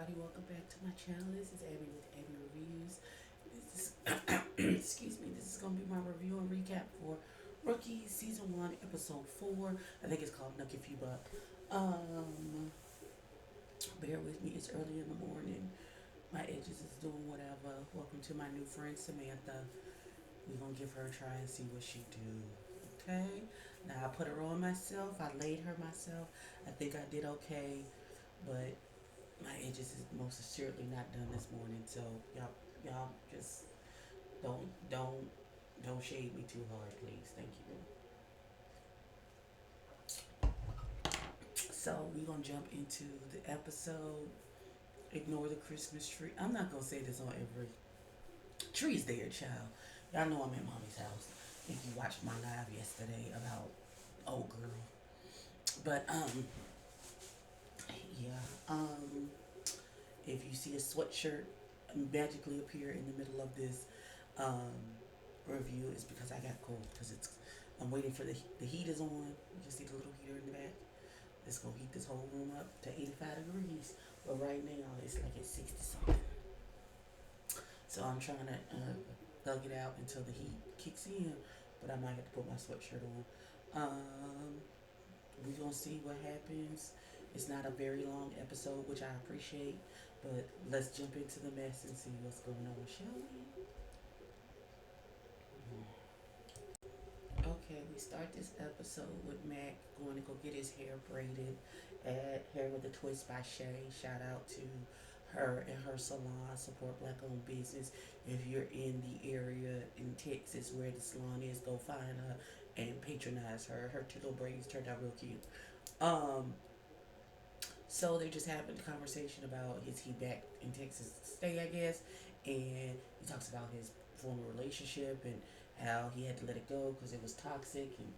everybody, welcome back to my channel. This is Abby with Abby Reviews. This is, excuse me, this is going to be my review and recap for Rookie Season 1, Episode 4. I think it's called Knuck if you buck. Bear with me, it's early in the morning. My edges is doing whatever. Welcome to my new friend Samantha. We're going to give her a try and see what she do. Okay? Now I put her on myself. I laid her myself. I think I did okay, but my edges is most assuredly not done this morning. So y'all just don't don't don't shade me too hard, please. Thank you. So we're gonna jump into the episode. Ignore the Christmas tree. I'm not gonna say this on every tree's there, child. Y'all know I'm at mommy's house. If you watched my live yesterday about old girl. But yeah. If you see a sweatshirt magically appear in the middle of this um, review, it's because I got cold. Because I'm waiting for the heat is on. You can see the little heater in the back. It's gonna heat this whole room up to 85 degrees. But right now it's like at 60 something. So I'm trying to thug it out until the heat kicks in. But I might have to put my sweatshirt on. We're gonna see what happens. It's not a very long episode, which I appreciate, but let's jump into the mess and see what's going on, shall we? Okay, we start this episode with Mac going to go get his hair braided at Hair with a Twist by Shay. Shout out to her and her salon. Support black owned business. If you're in the area in Texas where the salon is, go find her and patronize her. Her two little braids turned out real cute. So they're just having a conversation about is he back in Texas to stay, I guess, and he talks about his former relationship and how he had to let it go because it was toxic, and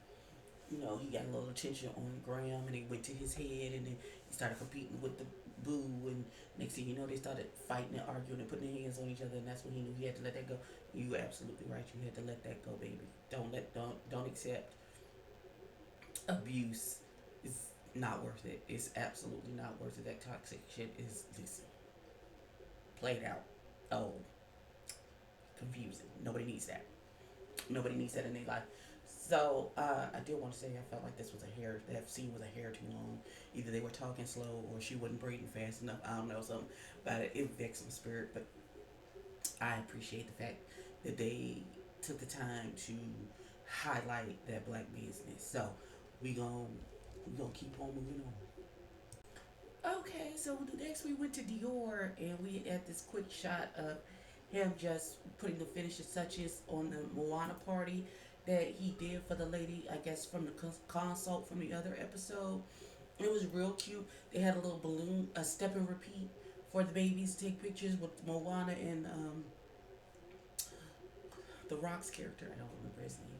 he got a little attention on Graham, and it went to his head, and then he started competing with the boo, and next thing you know they started fighting and arguing and putting their hands on each other, and that's when he knew he had to let that go. You absolutely right, you had to let that go, baby. Don't accept abuse. It's not worth it. It's absolutely not worth it. That toxic shit is just played out. Oh, confusing. Nobody needs that. Nobody needs that in their life. So I did want to say I felt like this was a hair. That scene was a hair too long. Either they were talking slow or she wasn't braiding fast enough. I don't know, something about it. It vexed my spirit, but I appreciate the fact that they took the time to highlight that black business. So we gonna keep on moving on. Okay, so next we went to Dior and we had this quick shot of him just putting the finishing touches on the Moana party that he did for the lady, I guess, from the consult from the other episode. It was real cute. They had a little balloon, a step and repeat for the babies to take pictures with Moana and the Rock's character. I don't remember his name.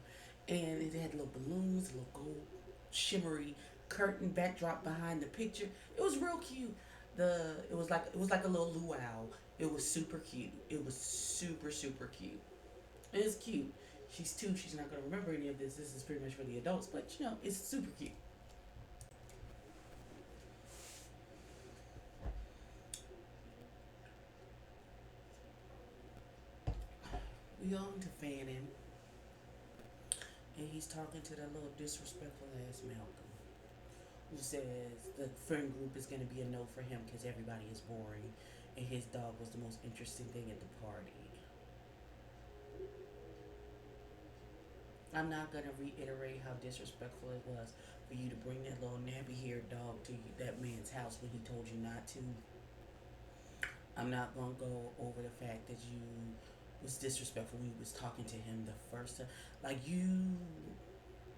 And it had little balloons, a little gold shimmery curtain backdrop behind the picture. It was real cute. It was like a little luau. It was super cute. It was super super cute. It is cute. She's two. She's not gonna remember any of this. This is pretty much for the adults, but it's super cute. We on to Fanning, and he's talking to that little disrespectful ass Malcolm, who says the friend group is gonna be a no for him because everybody is boring, and his dog was the most interesting thing at the party. I'm not gonna reiterate how disrespectful it was for you to bring that little nappy-haired dog to that man's house when he told you not to. I'm not gonna go over the fact that you was disrespectful when you was talking to him the first time. Like, you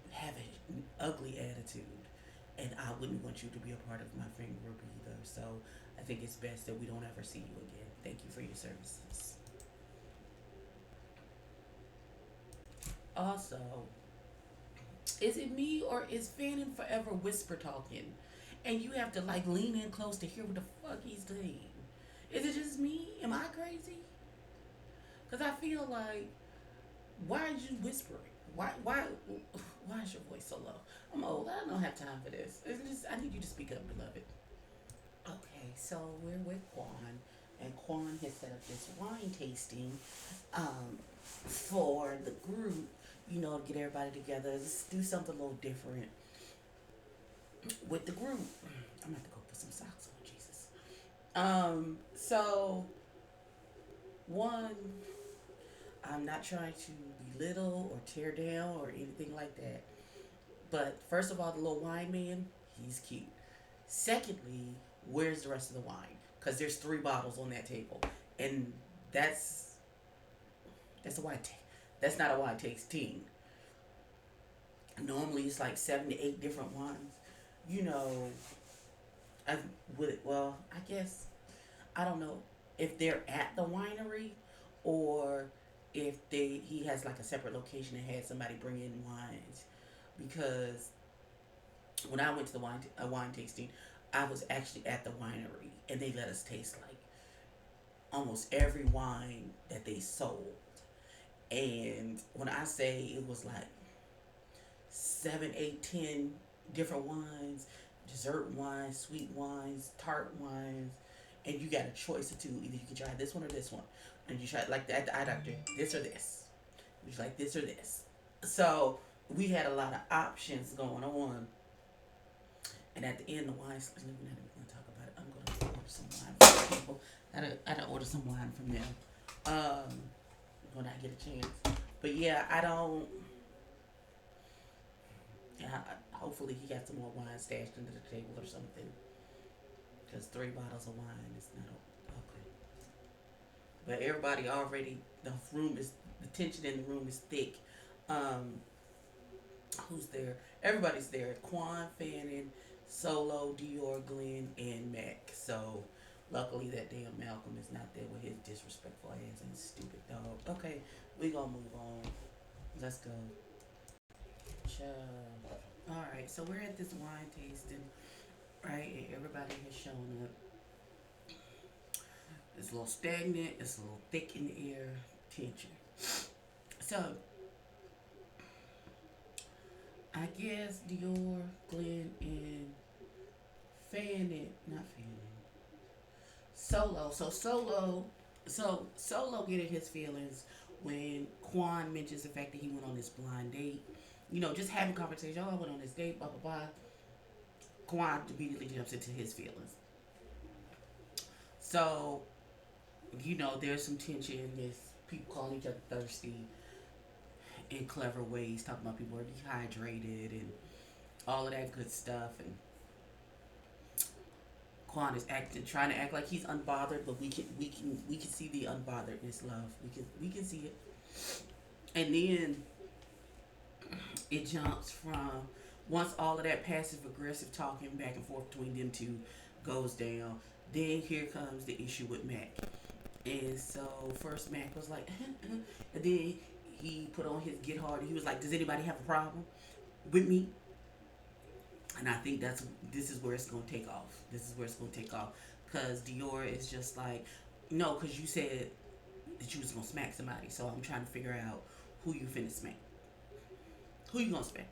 have an ugly attitude, and I wouldn't want you to be a part of my friend group either. So I think it's best that we don't ever see you again. Thank you for your services. Also, is it me or is Fanning forever whisper talking? And you have to like lean in close to hear what the fuck he's saying. Is it just me? Am I crazy? Because I feel like, why are you whispering? Why is your voice so low? I'm old. I don't have time for this. I need you to speak up, beloved. Okay, so we're with Quan, and Quan has set up this wine tasting um, for the group, to get everybody together. Let's do something a little different with the group. I'm gonna have to go put some socks on, Jesus. So one, I'm not trying to belittle or tear down or anything like that. But first of all, the little wine man, he's cute. Secondly, where's the rest of the wine? Because there's 3 bottles on that table, and that's that's a wine. That's not a wine tasting. Normally, it's like 7 to 8 different wines. You know, I would. Well, I guess I don't know if they're at the winery or if he has like a separate location and had somebody bring in wines because when I went to the wine tasting, I was actually at the winery and they let us taste like almost every wine that they sold. And when I say it was like 7, 8, 10 different wines, dessert wines, sweet wines, tart wines, and you got a choice of two. Either you can try this one or this one, and you try like at the eye doctor, this or this. You like this or this. So we had a lot of options going on, and at the end, the wine. We're not even going to talk about it. I'm going to order some wine from people. I had to order some wine from them when I get a chance. But yeah, I don't. Yeah, hopefully he got some more wine stashed under the table or something. Because 3 bottles of wine is not okay. But everybody already, the tension in the room is thick. Um, who's there? Everybody's there. Quan, Fannin, Solo, Dior, Glenn, and Mac. So luckily that damn Malcolm is not there with his disrespectful ass and stupid dog. Okay, we gonna move on. Let's go. Alright, so we're at this wine tasting, right? And everybody has shown up. It's a little stagnant, it's a little thick in the air, tension. So, I guess Dior, Glenn, and not Fannin, Solo. Solo getting his feelings when Quan mentions the fact that he went on this blind date. Just having conversation. Oh, I went on this date, blah, blah, blah. Quan immediately jumps into his feelings. So, there's some tension. There's people calling each other thirsty in clever ways, talking about people are dehydrated and all of that good stuff. And Quan is trying to act like he's unbothered, but we can see the unbotheredness, love. We can see it. And then it jumps from once all of that passive aggressive talking back and forth between them two goes down, then here comes the issue with Mac. And so first Mac was like, and then he put on his get hard. He was like, "Does anybody have a problem with me?" And I think this is where it's gonna take off. This is where it's gonna take off because Dior is just like, no, because you said that you was gonna smack somebody. So I'm trying to figure out who you finna smack. Who you gonna smack?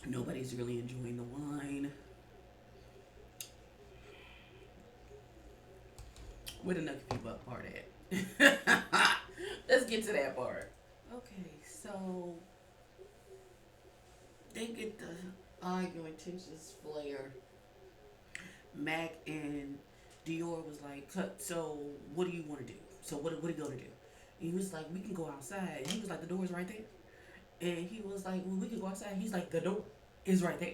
Nobody's really enjoying the wine. Where the Knuck people up part at? Let's get to that part. Okay, so they get the arguing, tensions flare. Mac and Dior was like, "So what do you want to do? So what are you gonna do?" And he was like, "We can go outside." And he was like, "The door's right there." And he was like, "Well, we can go outside." He's like, "The door is right there."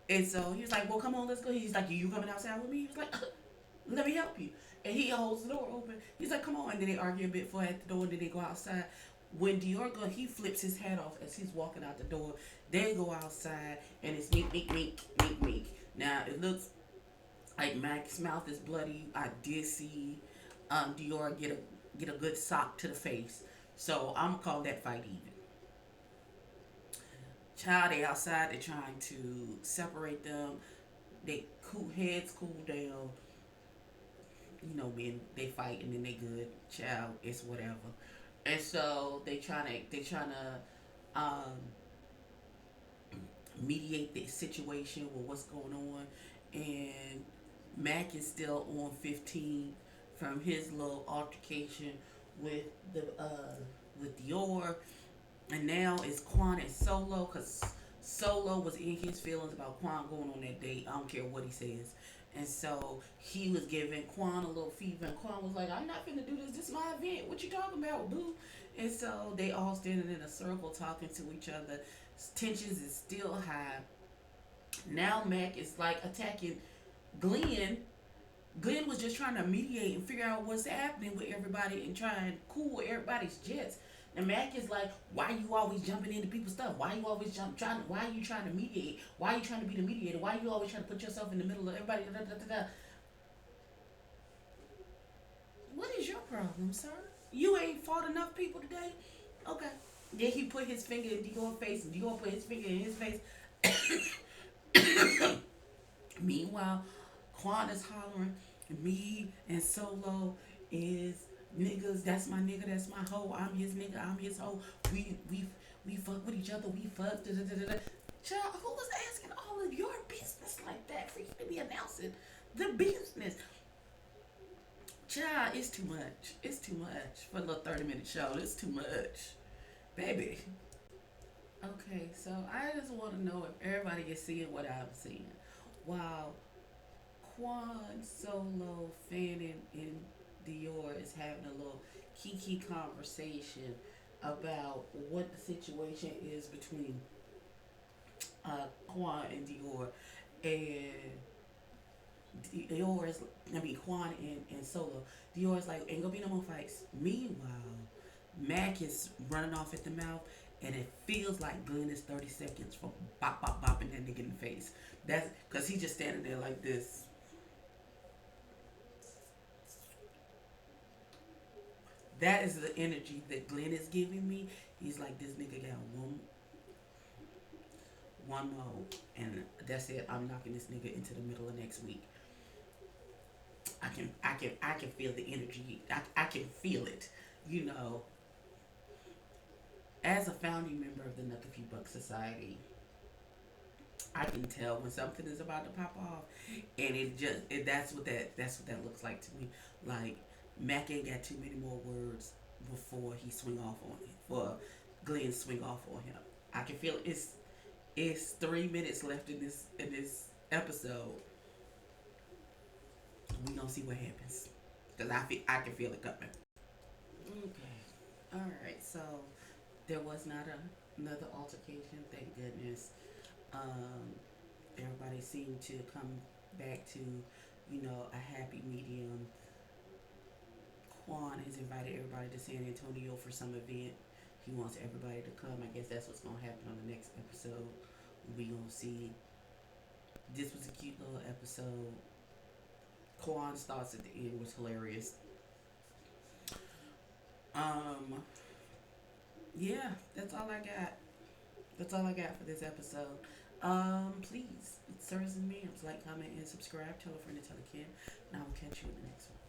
And so he was like, "Well, come on, let's go." He's like, "Are you coming outside with me?" He was like, "Let me help you." And he holds the door open. He's like, "Come on." And then they argue a bit for at the door. And then they go outside. When Dior goes, he flips his hat off as he's walking out the door. They go outside, and it's meek, meek, meek, meek, meek. Now it looks like Mac's mouth is bloody. I did see Dior get a good sock to the face. So I'm gonna call that fight even. Child, they outside. They're trying to separate them. Heads cool down. Men they fight and then they good. Child, it's whatever. And so they trying to mediate the situation with what's going on, and Mac is still on 15 from his little altercation with the with Dior, and now it's Quan and Solo because Solo was in his feelings about Quan going on that date. I don't care what he says. And so he was giving Quan a little fever, and Quan was like, "I'm not gonna do this. This is my event. What you talking about, boo?" And so they all standing in a circle talking to each other. Tensions is still high. Now Mac is like attacking Glenn. Glenn was just trying to mediate and figure out what's happening with everybody and try and cool everybody's jets. And Mac is like, why you always jumping into people's stuff? Why you always trying? Why are you trying to mediate? Why are you trying to be the mediator? Why are you always trying to put yourself in the middle of everybody? Da, da, da, da. What is your problem, sir? You ain't fought enough people today. Okay. Then he put his finger in Dior's face, and Dior put his finger in his face. Meanwhile, Quan is hollering, me and Solo is niggas. That's my nigga. That's my hoe. I'm his nigga. I'm his hoe. We fuck with each other. We fuck. Da, da, da, da. Child, who was asking all of your business like that for you to be announcing the business? Child, it's too much. It's too much for a little 30-minute show. It's too much, baby. Okay, so I just want to know if everybody is seeing what I'm seeing. While Quan Solo, Fanning, and Dior is having a little kiki conversation about what the situation is between Quan and Dior, and Dior is, I mean Quan and Solo. Dior is like, ain't gonna be no more fights. Meanwhile, Mac is running off at the mouth, and it feels like Glenn is 30 seconds from bop bop bopping that nigga in the face. That's because he's just standing there like this. That is the energy that Glenn is giving me. He's like, this nigga got one more, and that's it. I'm knocking this nigga into the middle of next week. I can feel the energy. I can feel it. You know, as a founding member of the Knuck Buck Society, I can tell when something is about to pop off, and that's what that looks like to me. Like Mac ain't got too many more words before he swing off on him. For Glenn swing off on him, I can feel it. It's 3 minutes left in this episode. We gonna see what happens because I can feel it coming. Okay, all right. So there was not another altercation. Thank goodness. Um, Everybody seemed to come back to, a happy medium. Quan has invited everybody to San Antonio for some event. He wants everybody to come. I guess that's what's gonna happen on the next episode. We gonna see. This was a cute little episode. Kwan's thoughts at the end was hilarious. Um, yeah, that's all I got. That's all I got for this episode. Please, it's Sirs and Mams. Like, comment, and subscribe. Tell a friend to tell a kid. And I will catch you in the next one.